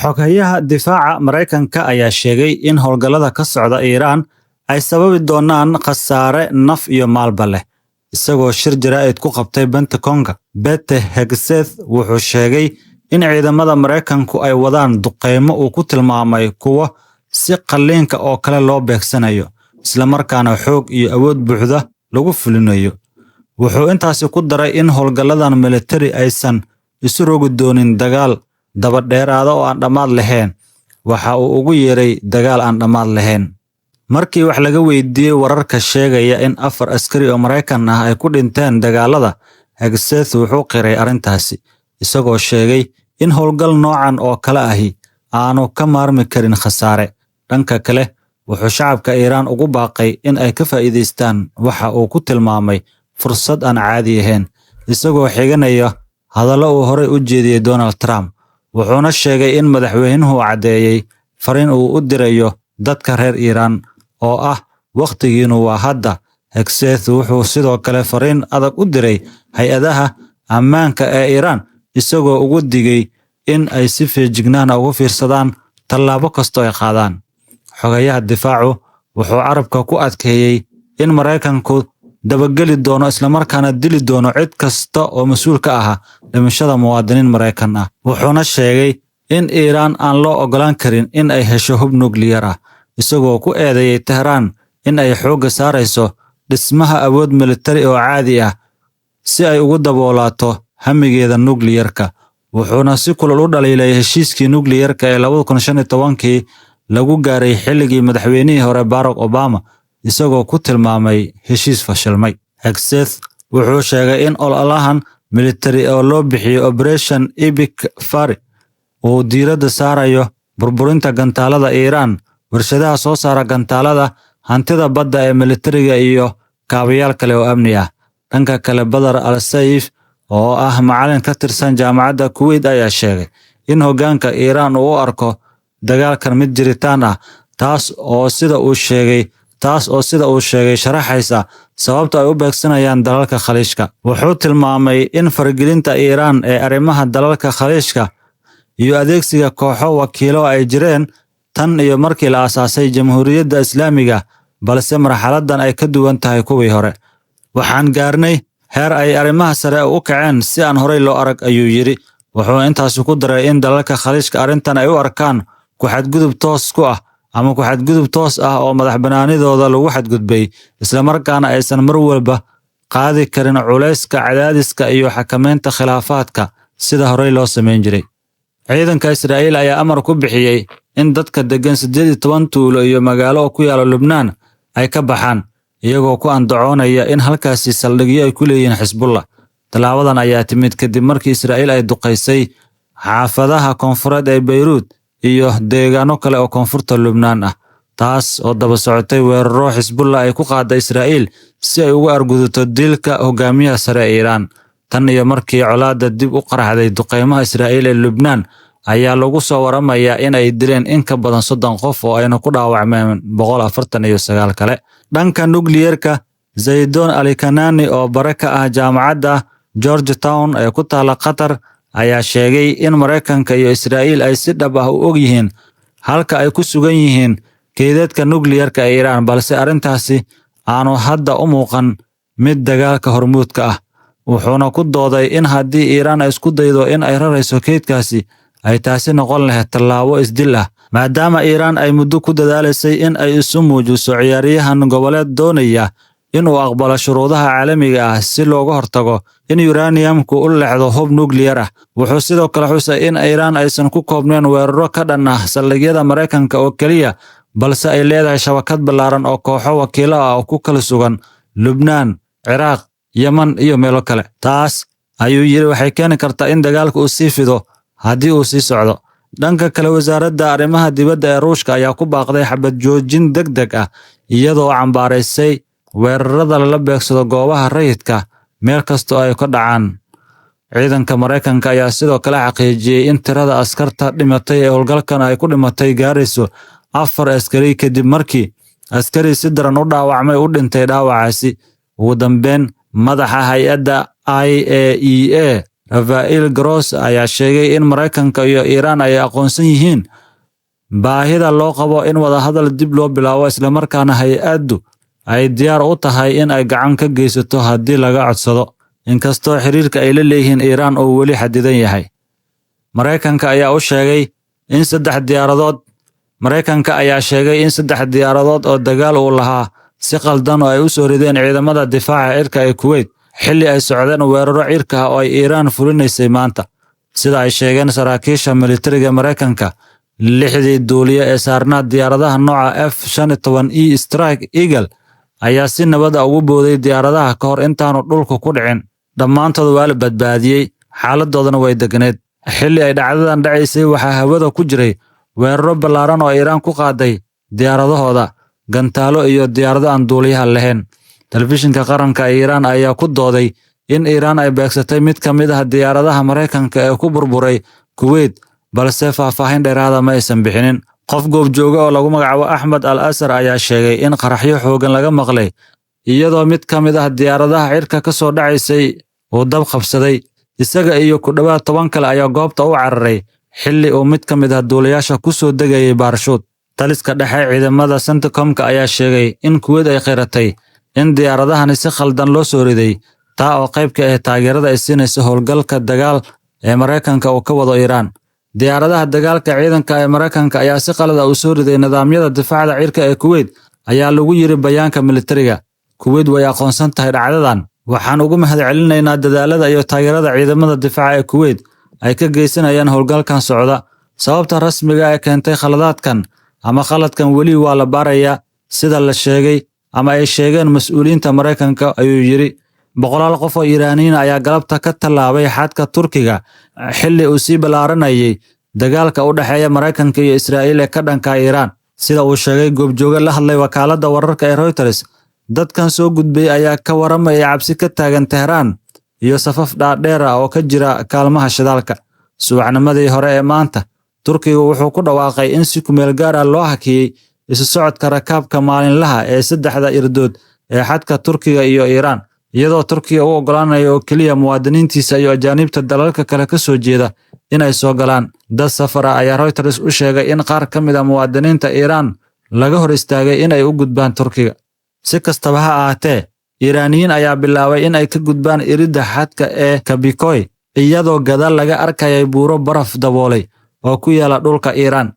Xogayaha difaaca Mareykanka ayaa sheegay in howlgallada ka socda Iiraan ay sababi doonaan khasaare naf iyo maalba leh. Isagoo shir jaraa'id ku qabtay Pentagon-ka, Pete Hegseth wuxuu sheegay in ciidamada Mareykanku ay wadaan duqeymo uu ku tilmaamay kuwo si qalliinka oo kale loo beegsanayo, isla markaana xoog iyo awood buuxda lagu fulinayo. Wuxuu intaasi ku daray in howlgalladan militari aysan isu rogi doonin dagaal daba dheeraada oo aan dhammaad lahayn. Waxa uu ugu yeeray dagaal aan dhammaad lahayn. Markii wax laga weydiiyey wararka sheegaya in 4 askari oo Mareykan ah ay ku dhinteen dagaalada, Hegseth wuxuu qiray arrintaasi, isagoo sheegay in howlgal noocan oo kale ahi aanu ka maarmi karin khasaare. Dhanka kale, wuxuu shacabka Iiraan ugu baaqay in ay ka faa'iidaystaan waxa uu ku tilmaamay fursad aan caadi ahayn, isagoo xiganaya hadallo uu horey u jeediyey Donald Trump. Wuxuuna sheegay in madaxweynuhu caddeeyay fariin uu u dirayo dadka reer Iiraan oo ah waqtigiinu waa hadda. Hegseth wuxuu sidoo kale fariin adag u diray hay-adaha ammaanka ee Iiraan, isagoo ugu digay in ay si feejignaan uga fiirsadaan tallaabo kasta ay qaadaan. Xogayaha difaacu wuxuu carabka ku adkeeyay in Mareykanku dabageli doono isla markaana dili doono cid kasta oo mas'uul ka ah dhimashada muwaadiniin Mareykan ah. Wuxuuna sheegay in Iiraan aan loo ogolaan karin in ay hesho hub nukliyar ah, isagoo ku eedeeyay Tehran in ay xoogga saarayso dhismaha awood militari oo caadi ah si ay ugu daboolato hamigeeda nukliyarka. Wuxuuna si kulul u dhaliilay heshiiskii nukliyarka ee 2015 lagu gaaray xilligii madaxweynihii hore Barack Obama, isagoo ku tilmaamay heshiis fashilmay. Hegseth wuxuu sheegay in ololahan militari oo loo bixiyo Operation Epic Fury uu diiradda saarayo burburinta gantaalada Iiraan, warshadaha soo saara gantaalada, hantida badda ee militariga iyo kaabayaal kale oo amni ah. Dhanka kale, Badr al-Saif oo ah macallin ka tirsan jaamacadda Kuwait ayaa sheegay in hoggaanka Iiraan uu u arko dagaalkan mid jiritaan ah, taas oo sida uu sheegay sharaxaysa sababta ay u beegsanayaan dalalka Khaliijka. Wuxuu tilmaamay in faragelinta Iiraan ee arrimaha dalalka Khaliijka iyo adeegsiga kooxo wakiilo ay jireen tan iyo markii la aasaasay Jamhuuriyadda Islaamiga, balse marxaladdan ay ka duwan tahay kuwii hore. Waxaan gaarnay heer ay arrimaha sare u kaceen si aan horey loo arag, ayuu yidhi. Wuxuu intaasi ku daray in dalalka Khaliijka arrintan ay u arkaan ku xadgudub toos ah oo madaxbannaanidooda lagu xadgudbay, isla markaana aysan mar walba qaadi karin culayska cadaadiska iyo xakamaynta khilaafaadka sida horey loo samayn jiray. Ciidanka Israa'iil ayaa amar ku bixiyay in dadka degan 18 tuulo iyo magaalo oo ku yaala Lubnaan ay ka baxaan, iyagoo ku andacoonaya in halkaasi saldhigyo ay ku leeyihiin Xisbullah. Tallaabadan ayaa timid kadib markii Israa'iil ay duqeysay xaafadaha koonfureed ee Beirut iyo deegaano kale oo koonfurta Lubnaan ah, taas oo daba socotay weeraro Xisbullah ay ku qaaday Israa'iil si ay uga argudato dilka hogaamiyaha sare ee Iiraan. Tan iyo markii colaadda dib u qarxaday, duqeymaha Israa'iil ee Lubnaan ayaa lagu soo waramayaa in ay dileen in ka badan 30 qof oo ayna ku dhaawacmeen 149 kale. Dhanka nukliyarka, Zaydon Ali-Kanani oo bare ka ah jaamacadda Georgetown ee ku taala Qatar ayaa sheegay in Mareykanka iyo Israa'iil ay si dhab ah u og yihiin halka ay ku sugan yihiin keydadka nukliyarka ee Iiraan, balse arrintaasi aanu hadda u muuqan mid dagaalka hormuudka ah. Wuxuuna ku dooday in haddii Iiraan ay isku daydo in ay rarayso keydkaasi, ay taasi noqon lahayd tallaabo isdil ah, maadaama Iiraan ay muddo ku dadaalaysay in ay isu muujiso ciyaaryahan goboleed doonaya inuu aqbalo shuruudaha caalamiga ah si looga hortago in uraniumku u leexdo hub nukliyar ah. Wuxuu sidoo kale xusay in Iiraan aysan ku koobnayn weeraro ka dhan ah saldhigyada Mareykanka oo keliya, balse ay leedahay shabakad ballaaran oo kooxo wakiilo ah oo ku kala sugan Lubnaan, Ciraaq, Yemen iyo meelo kale. Taas, ayuu yidhi, waxay keeni kartaa in dagaalku uu sii fido haddii uu sii socdo. Dhanka kale, wasaaradda arrimaha dibadda ee Ruushka ayaa ku baaqday xabad joojin degdeg ah, iyadoo cambaaraysay weerarada lala beegsado goobaha rayidka meel kasta oo ay ka dhacaan. Ciidanka Mareykanka ayaa sidoo kale xaqiijiyay in tirada askarta dhimatay ee howlgalkan ay ku dhimatay gaarayso 4 askari kadib markii askari si daran u dhaawacmay u dhintay dhaawacaasi. Ugu dambeyn, madaxa hay-adda IAEA Rafael Gross ayaa sheegay in Mareykanka iyo Iiraan ay aqoonsan yihiin baahida loo qabo in wadahadal dib loo bilaabo islamarkaana hay-addu ay diyaar u tahay in ay gacan ka geysato haddii laga codsado, inkastoo xiriirka ay la leeyihiin Iiraan uu weli xadidan yahay. Mareykanka ayaa sheegay in saddex diyaaradood oo dagaal uu lahaa si qaldan oo ay u soo rideen ciidamada difaaca cirka ee Kuwait xilli ay socdeen weeraro cirka ah oo ay Iiraan fulinaysay maanta. Sida ay sheegeen saraakiisha militariga Mareykanka, 6 duuliye ee saarnaa diyaaradaha nooca F-15E Strike Eagle ayaa si nabad ah ugu booday diyaaradaha ka hor intaanu dhulka ku dhicin. Dhammaantood waa la badbaadiyey, xaaladoodana way degneed. Xilli ay dhacdadan dhacaysay waxaa hawada ku jiray weeraro ballaaran oo Iiraan ku qaaday diyaaradahooda, gantaalo iyo diyaarado aan duuliyaha lahayn. Telefishinka qaranka Iiraan ayaa ku dooday in Iiraan ay beegsatay mid ka mid ah diyaaradaha Mareykanka ee ku burburay Kuwait, balse faahfaahin dheeraad ah ma aysan bixinin. Qof goobjooga oo lagu magacaabo Axmed Al-Asar ayaa sheegay in qaraxyo xoogan laga maqlay iyadoo mid ka mid ah diyaaradaha cirka ka soo dhacaysay uu dab qabsaday. Isaga iyo ku dhawaad 10 kale ayaa goobta u cararay xilli uu mid ka mid ah duuliyaasha ku soo degayay baarshuud. Taliska dhexe ciidamada CENTCOM-ka ayaa sheegay in Kuwait ay qiratay in diyaaradahani si khaldan loo soo riday, taa oo qayb ka ah taageerada ay siinayso howlgalka dagaal ee Mareykanka uu ka wado Iiraan. Diyaaradaha dagaalka ciidanka ee Mareykanka ayaa si qalad ah u soo riday nidaamyada difaaca cirka ee Kuwait, ayaa lagu yiri bayaanka militariga. Kuwait way aqoonsan tahay dhacdadan. Waxaan ugu mahadcelinaynaa dadaalada iyo taageerada ciidamada difaaca ee Kuwait ay ka geysanayaan howlgalkan socda. Sababta rasmiga ah ee keentay khaladkan weli waa la baarayaa, sida la sheegay ama ay sheegeen mas'uuliyiinta Mareykanka, ayuu yiri. 100 qof oo Iiraaniyiin ayaa galabta ka tallaabay xadka Turkiga xilli uu sii ballaaranayay dagaalka u dhexeeya Mareykanka iyo Israa'iil ee ka dhanka Iiraan. Sida uu sheegay goobjooge la hadlay wakaaladda wararka ee Reuters, dadkan soo gudbay ayaa ka waramaya cabsi ka taagan Tehraan iyo safaf dhaadheer ah oo ka jira kaalmaha shidaalka. Subaxnimadii hore ee maanta, Turkiga wuxuu ku dhawaaqay in si kumeel gaar ah loo hakiyay isu socodka rakaabka maalinlaha ee 3 irdood ee xadka Turkiga iyo Iiraan, iyadoo Turkiga u ogolaanayo oo keliya muwaadiniintiisa iyo ajaanibta dalalka kale ka soo jeeda inay soo galaan. Dad safar ah ayaa Reuters u sheegay in qaar ka mid ah muwaadiniinta Iiraan laga hor istaagay in ay u gudbaan Turkiga. Si kastaba ha ahaatee, Iiraaniyiin ayaa bilaabay in ay ka gudbaan iridda xadka ee Kabikoy, iyadoo gadaal laga arkayay buuro baraf daboolay oo ku yaala dhulka Iiraan.